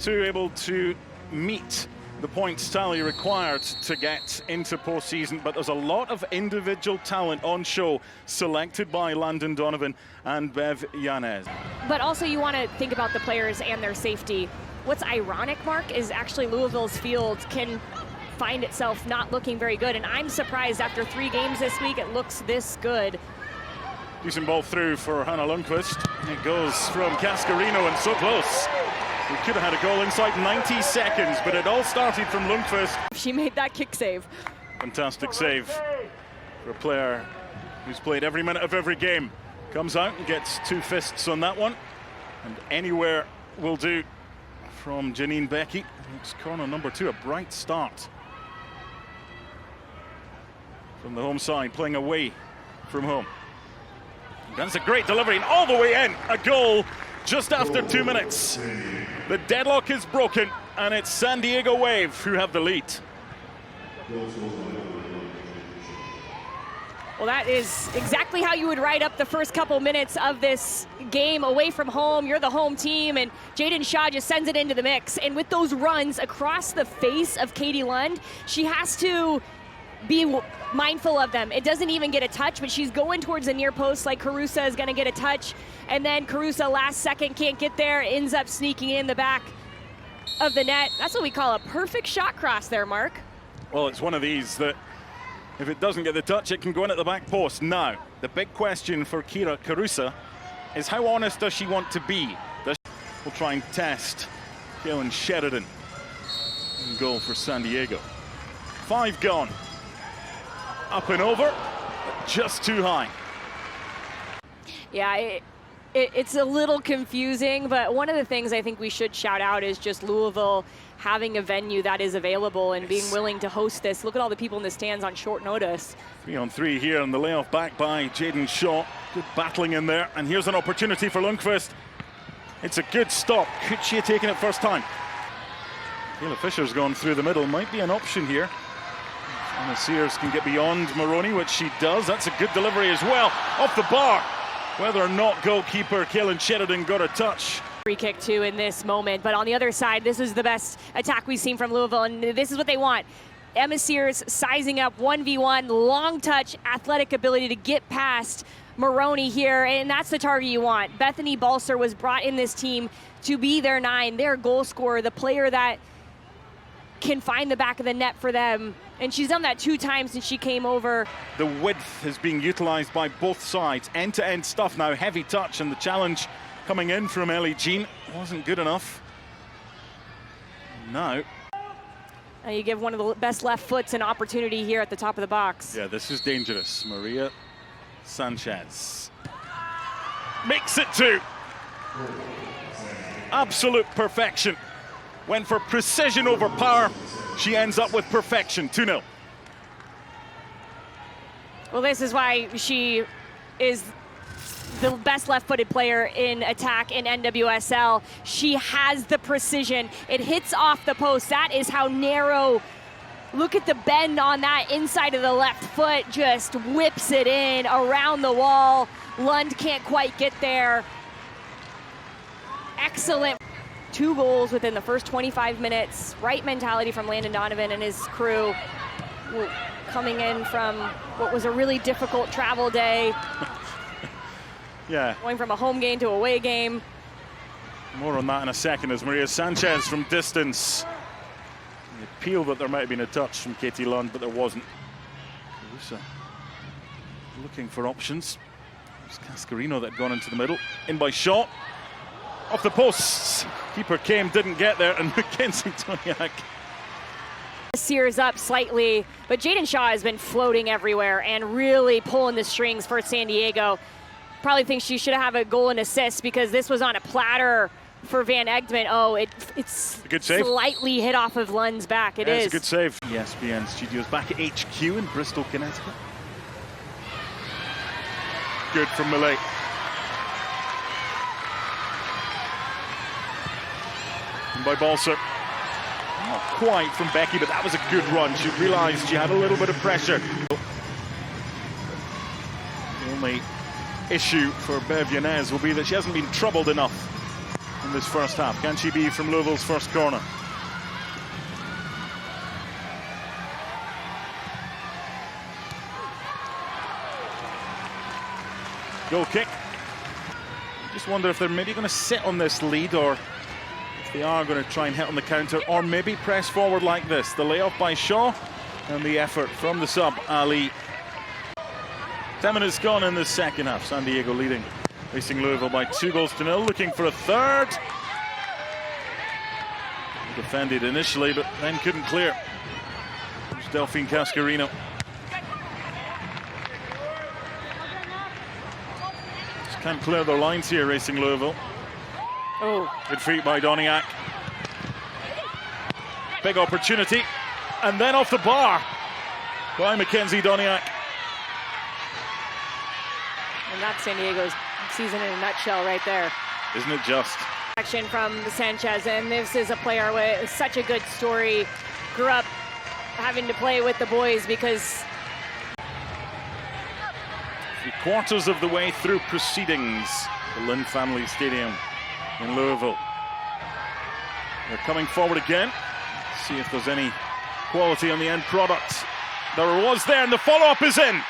two able to meet the points tally required to get into postseason, but there's a lot of individual talent on show selected by Landon Donovan and Bev Yanez. But also you want to think about the players and their safety. What's ironic, Mark, is actually Louisville's field can find itself not looking very good, and I'm surprised after 3 games this week it looks this good. Decent ball through for Hannah Lundqvist. It goes from Cascarino and so close. We could have had a goal inside 90 seconds, but it all started from Lundqvist. She made that kick save. Fantastic save for a player who's played every minute of every game. Comes out and gets 2 fists on that one. And anywhere will do from Janine Becky. It's corner number 2, a bright start from the home side, playing away from home. That's a great delivery, and all the way in, a goal just after 2 minutes. The deadlock is broken, and it's San Diego Wave who have the lead. Well, that is exactly how you would write up the first couple minutes of this game. Away from home, you're the home team, and Jaden Shaw just sends it into the mix. And with those runs across the face of Katie Lund, she has to be mindful of them. It doesn't even get a touch, but she's going towards the near post like Carusa is going to get a touch. And then Carusa last second can't get there, ends up sneaking in the back of the net. That's what we call a perfect shot cross there, Mark. Well, it's one of these that if it doesn't get the touch, it can go in at the back post. Now, the big question for Kira Carusa is how honest does she want to be? We'll try and test Kaylin Sheridan. Goal for San Diego. 5 gone. Up and over, but just too high. Yeah, it's a little confusing, but one of the things I think we should shout out is just Louisville having a venue that is available and being willing to host this. Look at all the people in the stands on short notice. 3-on-3 here, and the layoff back by Jaden Shaw. Good battling in there, and here's an opportunity for Lundqvist. It's a good stop. Could she have taken it first time? Kayla Fisher's gone through the middle. Might be an option here. Anna Sears can get beyond Maroney, which she does. That's a good delivery as well. Off the bar. Whether or not goalkeeper Kaylin Sheridan got a touch. Free kick too in this moment, but on the other side, this is the best attack we've seen from Louisville, and this is what they want. Emma Sears sizing up 1v1, long touch, athletic ability to get past Maroney here, and that's the target you want. Bethany Balser was brought in this team to be their 9, their goal scorer, the player that can find the back of the net for them. And she's done that 2 times since she came over. The width is being utilized by both sides. End-to-end stuff now, heavy touch, and the challenge coming in from Ellie Jean wasn't good enough. Now. And you give one of the best left foots an opportunity here at the top of the box. Yeah, this is dangerous. Maria Sanchez makes it 2. Absolute perfection. Went for precision over power. She ends up with perfection, 2-0. Well, this is why she is the best left-footed player in attack in NWSL. She has the precision. It hits off the post. That is how narrow. Look at the bend on that inside of the left foot. Just whips it in around the wall. Lund can't quite get there. Excellent. 2 goals within the first 25 minutes. Right mentality from Landon Donovan and his crew, coming in from what was a really difficult travel day. Yeah. Going from a home game to a away game. More on that in a second as Maria Sanchez from distance. The appeal that there might have been a touch from Katie Lund, but there wasn't. Carusa looking for options. It was Cascarino that had gone into the middle. In by Shaw. Off the posts. Keeper came, didn't get there, and Mackenzie Toniak. Sears up slightly, but Jaden Shaw has been floating everywhere and really pulling the strings for San Diego. Probably thinks she should have a goal and assist because this was on a platter for Van Egmond. Oh, it's a good save. Slightly hit off of Lund's back. It is. It's a good save. ESPN Studios back at HQ in Bristol, Connecticut. Good from Malay. And by Balser. Not quite from Becky, but that was a good run. She realized she had a little bit of pressure. The only issue for Bev Yanez will be that she hasn't been troubled enough in this first half. Can she be from Louisville's first corner? Goal kick. Just wonder if they're maybe going to sit on this lead, or if they are going to try and hit on the counter, or maybe press forward like this. The layoff by Shaw and the effort from the sub, Ali. 10 minutes gone in the second half. San Diego leading Racing Louisville by 2-0, looking for a third. Defended initially, but then couldn't clear. There's Delphine Cascarino. Just can't clear their lines here, Racing Louisville. Oh. Good feet by Doniak. Big opportunity. And then off the bar by Mackenzie Doniak. And that's San Diego's season in a nutshell right there. Isn't it just? Action from Sanchez, and this is a player with such a good story. Grew up having to play with the boys because 3/4 of the way through proceedings at the Lynn Family Stadium in Louisville. They're coming forward again. See if there's any quality on the end product. There was there, and the follow-up is in.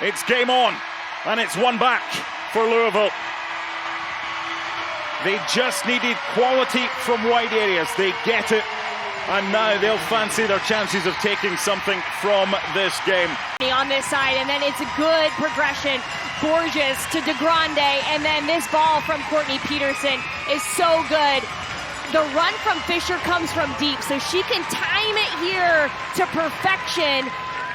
It's game on, and it's one back for Louisville. They just needed quality from wide areas. They get it, and now they'll fancy their chances of taking something from this game. On this side, and then it's a good progression. Borges to DeGrande, and then this ball from Courtney Peterson is so good. The run from Fisher comes from deep, so she can time it here to perfection.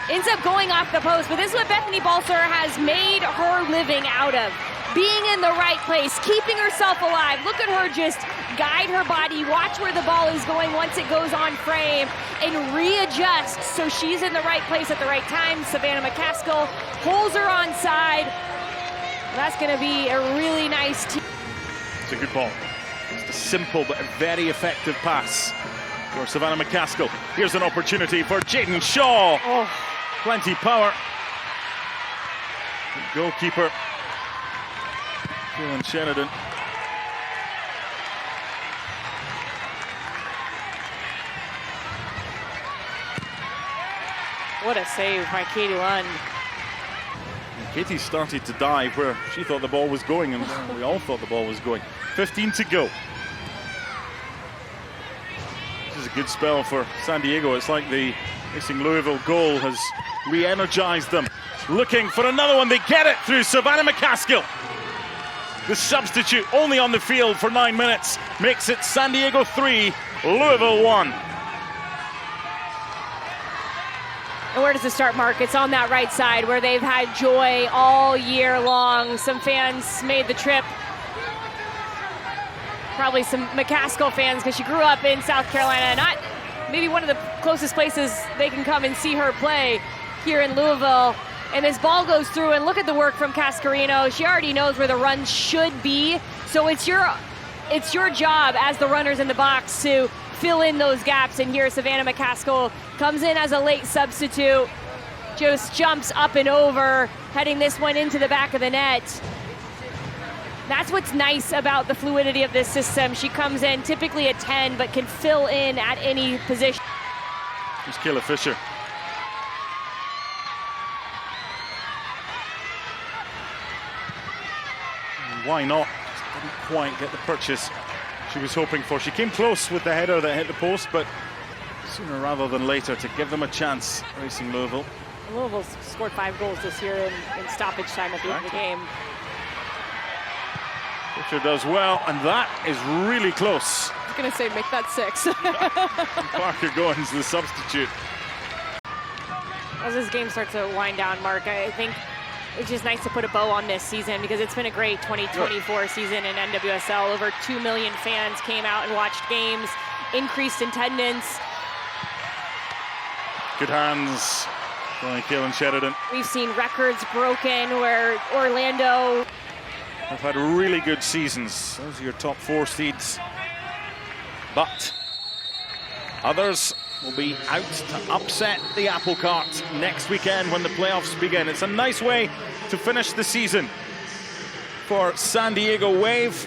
Ends up going off the post, but this is what Bethany Balser has made her living out of. Being in the right place, keeping herself alive. Look at her just guide her body, watch where the ball is going once it goes on frame, and readjust so she's in the right place at the right time. Savannah McCaskill pulls her onside. That's going to be a really nice team. It's a good ball. Just a simple but a very effective pass for Savannah McCaskill. Here's an opportunity for Jaden Shaw. Oh. Plenty power. The goalkeeper, Keelan Sheridan. What a save by Katie Lund. And Katie started to dive where she thought the ball was going, and we all thought the ball was going. 15 to go. This is a good spell for San Diego. It's like the Racing Louisville goal has re-energized them. Looking for another one. They get it through Savannah McCaskill. The substitute only on the field for 9 minutes makes it San Diego 3, Louisville 1. And where does it start, Mark? It's on that right side where they've had joy all year long. Some fans made the trip. Probably some McCaskill fans because she grew up in South Carolina. Not maybe one of the closest places they can come and see her play here in Louisville. And this ball goes through, and look at the work from Cascarino. She already knows where the run should be. So it's your job as the runners in the box to fill in those gaps. And here Savannah McCaskill comes in as a late substitute. Just jumps up and over, heading this one into the back of the net. That's what's nice about the fluidity of this system. She comes in typically a 10, but can fill in at any position. Here's Kayla Fisher. Why not? Just didn't quite get the purchase she was hoping for. She came close with the header that hit the post, but sooner rather than later to give them a chance, Racing Louisville. Louisville's scored 5 goals this year in stoppage time at the end of the game. Fisher does well, and that is really close. I was going to say, make that 6. Parker Goins, the substitute. As this game starts to wind down, Mark, I think it's just nice to put a bow on this season because it's been a great 2024 season in NWSL. Over 2 million fans came out and watched games, increased attendance. Good hands by Keelan Sheridan. We've seen records broken where Orlando have had really good seasons. Those are your top 4 seeds. But others will be out to upset the apple cart next weekend when the playoffs begin. It's a nice way to finish the season for San Diego Wave.